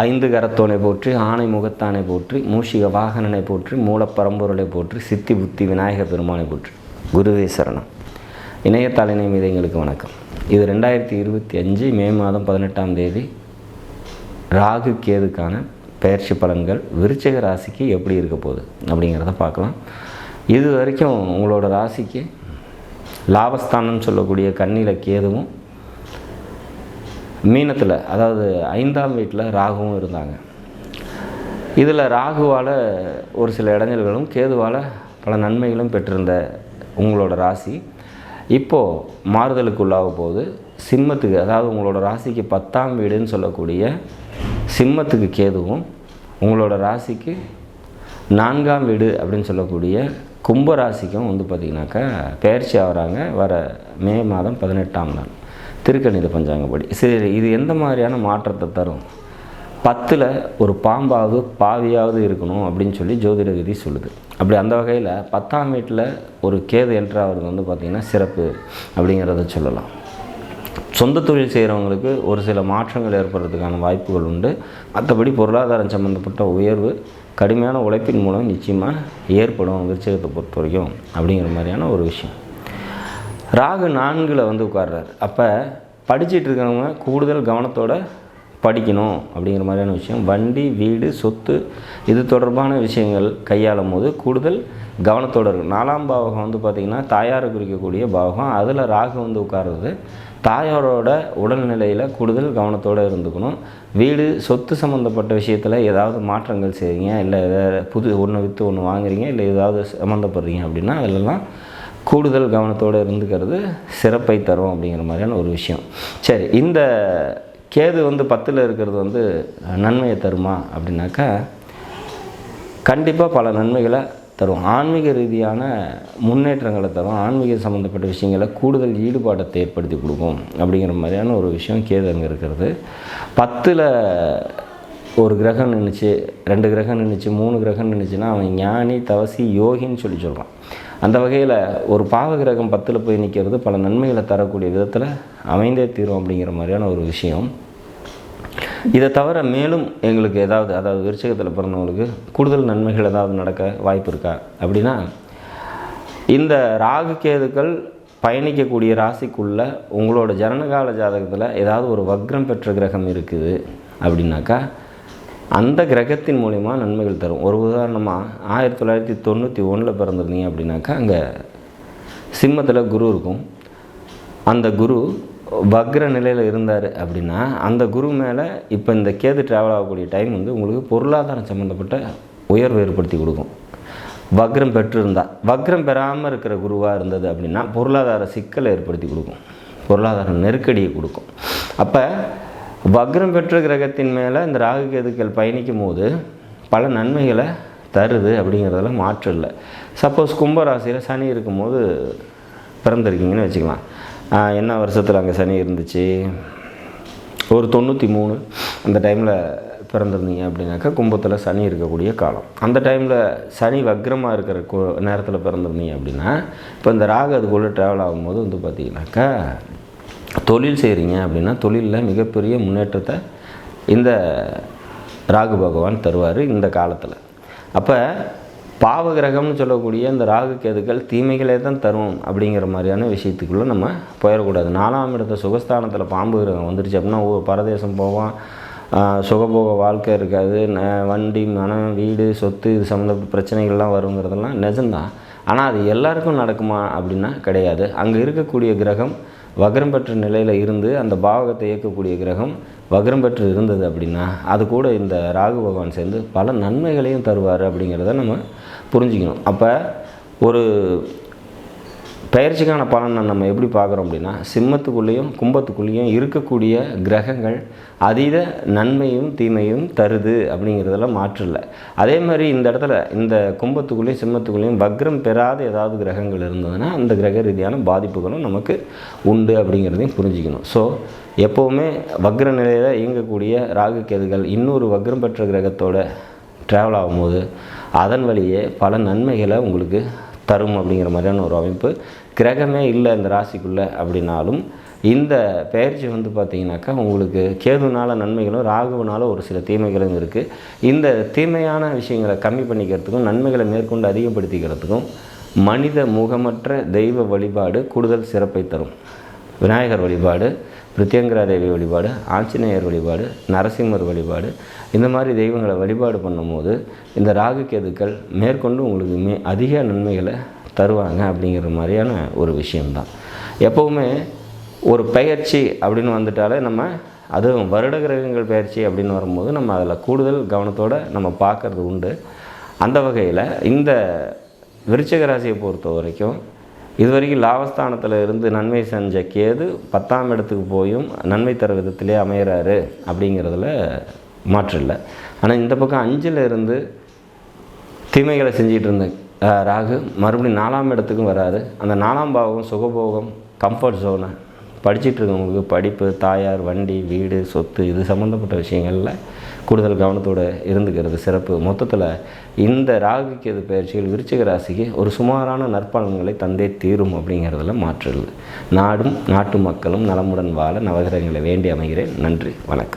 ஐந்து கரத்தோனை போற்றி, ஆணை முகத்தானை போற்றி, மூஷிக வாகனனை போற்றி, மூலப்பரம்பொருளை போற்றி, சித்தி புத்தி விநாயக பெருமானை போற்றி. குருவே சரணம். இணையதள மீது எங்களுக்கு வணக்கம். இது 2025 மே மாதம் 18ஆம் தேதி ராகு கேதுக்கான பெயர்ச்சி பலன்கள் விருச்சிக ராசிக்கு எப்படி இருக்க போகுது அப்படிங்கிறத பார்க்கலாம். இது வரைக்கும் உங்களோட ராசிக்கு லாபஸ்தானம்னு சொல்லக்கூடிய கன்னியில் கேதுவும், மீனத்தில் அதாவது 5ஆம் வீட்டில் ராகுவும் இருந்தாங்க. இதில் ராகுவால் ஒரு சில இடைஞ்சல்களும் கேதுவால் பல நன்மைகளும் பெற்றிருந்த உங்களோட ராசி இப்போது மாறுதலுக்குள்ளாக போகுது. சிம்மத்துக்கு, அதாவது உங்களோட ராசிக்கு 10ஆம் வீடுன்னு சொல்லக்கூடிய சிம்மத்துக்கு கேதுவும், உங்களோட ராசிக்கு 4ஆம் வீடு அப்படின்னு சொல்லக்கூடிய கும்ப ராசிக்கும் பார்த்திங்கனாக்கா பெயர்ச்சி ஆகிறாங்க வர மே மாதம் 18ஆம் நாள் திருக்கணித பஞ்சாங்கப்படி. சரி, இது எந்த மாதிரியான மாற்றத்தை தரும்? 10ல் ஒரு பாம்பாவது பாவியாவது இருக்கணும் அப்படின்னு சொல்லி ஜோதிட விதி சொல்லுது. அப்படி அந்த வகையில் 10ஆம் வீட்டில் ஒரு கேது என்ட்ராகிறது பார்த்திங்கன்னா சிறப்பு அப்படிங்கிறத சொல்லலாம். சொந்த தொழில் செய்கிறவங்களுக்கு ஒரு சில மாற்றங்கள் ஏற்படுறதுக்கான வாய்ப்புகள் உண்டு. மற்றபடி பொருளாதாரம் சம்மந்தப்பட்ட உயர்வு கடுமையான உழைப்பின் மூலம் நிச்சயமாக ஏற்படும் விருச்சிகத்தை பொறுத்த வரைக்கும் அப்படிங்கிற மாதிரியான ஒரு விஷயம். ராகு 4ல் உட்கார்றாரு. அப்போ படிச்சுட்டு இருக்கிறவங்க கூடுதல் கவனத்தோடு படிக்கணும் அப்படிங்கிற மாதிரியான விஷயம். வண்டி, வீடு, சொத்து இது தொடர்பான விஷயங்கள் கையாளும் போது கூடுதல் கவனத்தோடு இருக்கும். 4ஆம் பாவகம் பார்த்திங்கன்னா தாயாரை குறிக்கக்கூடிய பாவகம். அதில் ராகு உட்கார்றது தாயாரோட உடல்நிலையில் கூடுதல் கவனத்தோடு இருந்துக்கணும். வீடு, சொத்து சம்மந்தப்பட்ட விஷயத்தில் ஏதாவது மாற்றங்கள் செய்கிறீங்க, இல்லை புது ஒன்று விற்று ஒன்று வாங்குறீங்க, இல்லை ஏதாவது சம்மந்தப்படுறீங்க அப்படின்னா அதிலெல்லாம் கூடுதல் கவனத்தோடு இருந்துக்கிறது சிறப்பை தரும் அப்படிங்கிற மாதிரியான ஒரு விஷயம். சரி, இந்த கேது 10ல் இருக்கிறது நன்மையை தருமா அப்படின்னாக்கா கண்டிப்பாக பல நன்மைகளை தரும். ஆன்மீக ரீதியான முன்னேற்றங்களை தரும். ஆன்மீக சம்மந்தப்பட்ட விஷயங்களை கூடுதல் ஈடுபாட்டத்தை ஏற்படுத்தி கொடுக்கும் அப்படிங்கிற மாதிரியான ஒரு விஷயம் கேது அங்கே இருக்கிறது. 10ல் ஒரு கிரகம் நின்றுச்சு, 2 கிரகம் நின்றுச்சு, 3 கிரகம் நின்றுச்சுன்னா அவன் ஞானி, தவசி, யோகின்னு சொல்லி சொல்கிறான். அந்த வகையில் ஒரு பாவ கிரகம் 10ல் போய் நிற்கிறது பல நன்மைகளை தரக்கூடிய விதத்தில் அமைந்தே தீரும் அப்படிங்கிற மாதிரியான ஒரு விஷயம். இதை தவிர மேலும் எங்களுக்கு அதாவது விருச்சிகத்தில் பிறந்தவங்களுக்கு கூடுதல் நன்மைகள் ஏதாவது நடக்க வாய்ப்பு இருக்கா அப்படின்னா, இந்த ராகு கேதுக்கள் பயணிக்கக்கூடிய ராசிக்குள்ளே உங்களோட ஜனனகால ஜாதகத்தில் ஏதாவது ஒரு வக்ரம் பெற்ற கிரகம் இருக்குது அப்படின்னாக்கா அந்த கிரகத்தின் மூலிமா நன்மைகள் தரும். ஒரு உதாரணமாக 1991 பிறந்திருந்தீங்க அப்படின்னாக்கா அங்கே சிம்மத்தில் குரு இருக்கும். அந்த குரு வக்ர நிலையில் இருந்தார் அப்படின்னா அந்த குரு மேலே இப்போ இந்த கேது ட்ராவல் ஆகக்கூடிய டைம் உங்களுக்கு பொருளாதாரம் சம்மந்தப்பட்ட உயர்வு ஏற்படுத்தி கொடுக்கும். வக்ரம் பெற்றிருந்தால், வக்ரம் பெறாமல் இருக்கிற குருவாக இருந்தது அப்படின்னா பொருளாதார சிக்கலை ஏற்படுத்தி கொடுக்கும், பொருளாதார நெருக்கடியை கொடுக்கும். அப்போ வக்ரம் பெற்ற கிரகத்தின் மேலே இந்த ராகு கேதுக்கள் பயணிக்கும் போது பல நன்மைகளை தருது அப்படிங்கிறதுல மாற்றம் இல்லை. சப்போஸ் கும்பராசியில் சனி இருக்கும்போது பிறந்திருக்கீங்கன்னு வச்சுக்கலாம். என்ன வருஷத்தில் அங்கே சனி இருந்துச்சு? ஒரு 93 அந்த டைமில் பிறந்திருந்தீங்க அப்படின்னாக்கா கும்பத்தில் சனி இருக்கக்கூடிய காலம். அந்த டைமில் சனி வக்ரமாக இருக்கிற நேரத்தில் பிறந்திருந்தீங்க அப்படின்னா இப்போ இந்த ராகு அதுக்குள்ளே ட்ராவல் ஆகும்போது பார்த்திங்கனாக்கா தொழில் செய்கிறீங்க அப்படின்னா தொழிலில் மிகப்பெரிய முன்னேற்றத்தை இந்த ராகு பகவான் தருவார் இந்த காலத்தில். அப்போ பாவ கிரகம்னு சொல்லக்கூடிய இந்த ராகு கேதுக்கள் தீமைகளே தான் தரும் அப்படிங்கிற மாதிரியான விஷயத்துக்குள்ளே நம்ம போயிடக்கூடாது. 4ஆம் இடத்த சுகஸ்தானத்தில் பாம்பு கிரகம் வந்துருச்சு அப்படின்னா பரதேசம் போவான், சுகபோக வாழ்க்கை இருக்காது, வண்டி, மனம், வீடு, சொத்து இது சம்மந்தப்பட்ட பிரச்சனைகள்லாம் வருங்கிறதெல்லாம் நிஜம்தான். ஆனால் அது எல்லாருக்கும் நடக்குமா அப்படின்னா கிடையாது. அங்கே இருக்கக்கூடிய கிரகம் வக்ரம் பெற்ற நிலையில் இருந்து அந்த பாவகத்தை இயக்கக்கூடிய கிரகம் வக்ரம் பெற்று இருந்தது அப்படின்னா அது கூட இந்த ராகு பகவான் சேர்ந்து பல நன்மைகளையும் தருவார் அப்படிங்கிறத நம்ம புரிஞ்சுக்கணும். அப்போ ஒரு பெயர்ச்சிக்கான பலனை நம்ம எப்படி பார்க்குறோம் அப்படின்னா சிம்மத்துக்குள்ளேயும் கும்பத்துக்குள்ளேயும் இருக்கக்கூடிய கிரகங்கள் அதீத நன்மையும் தீமையும் தருது அப்படிங்கிறதெல்லாம் மாற்றில்லை. அதே மாதிரி இந்த இடத்துல இந்த கும்பத்துக்குள்ளேயும் சிம்மத்துக்குள்ளேயும் வக்ரம் பெறாத ஏதாவது கிரகங்கள் இருந்ததுன்னா அந்த கிரக ரீதியான பாதிப்புகளும் நமக்கு உண்டு அப்படிங்கிறதையும் புரிஞ்சுக்கணும். ஸோ எப்போவுமே வக்ர நிலையில் இயங்கக்கூடிய ராகு கேதுகள் இன்னொரு வக்ரம் பெற்ற கிரகத்தோட ட்ராவல் ஆகும்போது அதன் வழியே பல நன்மைகளை உங்களுக்கு தரும் அப்படிங்கிற மாதிரியான ஒரு அமைப்பு. கிரகமே இல்லை இந்த ராசிக்குள்ளே அப்படின்னாலும் இந்த பெயர்ச்சி வந்து பார்த்திங்கனாக்கா உங்களுக்கு கேதுனால் நன்மைகளும் ராகுவினால் ஒரு சில தீமைகளும் இருக்குது. இந்த தீமையான விஷயங்களை கம்மி பண்ணிக்கிறதுக்கும் நன்மைகளை மேற்கொண்டு அதிகப்படுத்திக்கிறதுக்கும் மனித முகமற்ற தெய்வ வழிபாடு கூடுதல் சிறப்பை தரும். விநாயகர் வழிபாடு, பிரித்யங்கரா தேவி வழிபாடு, ஆஞ்சநேயர் வழிபாடு, நரசிம்மர் வழிபாடு, இந்த மாதிரி தெய்வங்களை வழிபாடு பண்ணும்போது இந்த ராகு கேதுக்கள் மேற்கொண்டு உங்களுக்கு அதிக நன்மைகளை தருவாங்க அப்படிங்கிற மாதிரியான ஒரு விஷயம்தான். எப்போவுமே ஒரு பெயர்ச்சி அப்படின்னு வந்துட்டாலே நம்ம அதுவும் வருட கிரகங்கள் பெயர்ச்சி அப்படின்னு வரும்போது நம்ம அதில் கூடுதல் கவனத்தோடு நம்ம பார்க்குறது உண்டு. அந்த வகையில் இந்த விருச்சிக ராசியை பொறுத்த வரைக்கும் இதுவரைக்கும் லாபஸ்தானத்தில் இருந்து நன்மை செஞ்ச கேது 10ஆம் இடத்துக்கு போயும் நன்மை தர விதத்திலே அமைகிறாரு அப்படிங்கிறதுல மாற்று இல்லை. ஆனால் இந்த பக்கம் 5ல் இருந்து தீமைகளை செஞ்சிகிட்டு இருந்த ராகு மறுபடியும் 4ஆம் இடத்துக்கும் வராது. அந்த 4ஆம் பாவம் சுகபோகம், கம்ஃபர்ட் ஜோனு, படிச்சுட்டு இருக்கவங்களுக்கு படிப்பு, தாயார், வண்டி, வீடு, சொத்து இது சம்மந்தப்பட்ட விஷயங்களில் கூடுதல் கவனத்தோடு இருந்துக்கிறது சிறப்பு. மொத்தத்தில் இந்த ராகு கேது பயிற்சிகள் விருச்சிக ராசிக்கு ஒரு சுமாரான நற்பலன்களை தந்தே தீரும் அப்படிங்கிறதுல மாற்று இல்லை. நாடும் நாட்டு மக்களும் நலமுடன் வாழ நவகிரகங்களை வேண்டி அமைகிறேன். நன்றி, வணக்கம்.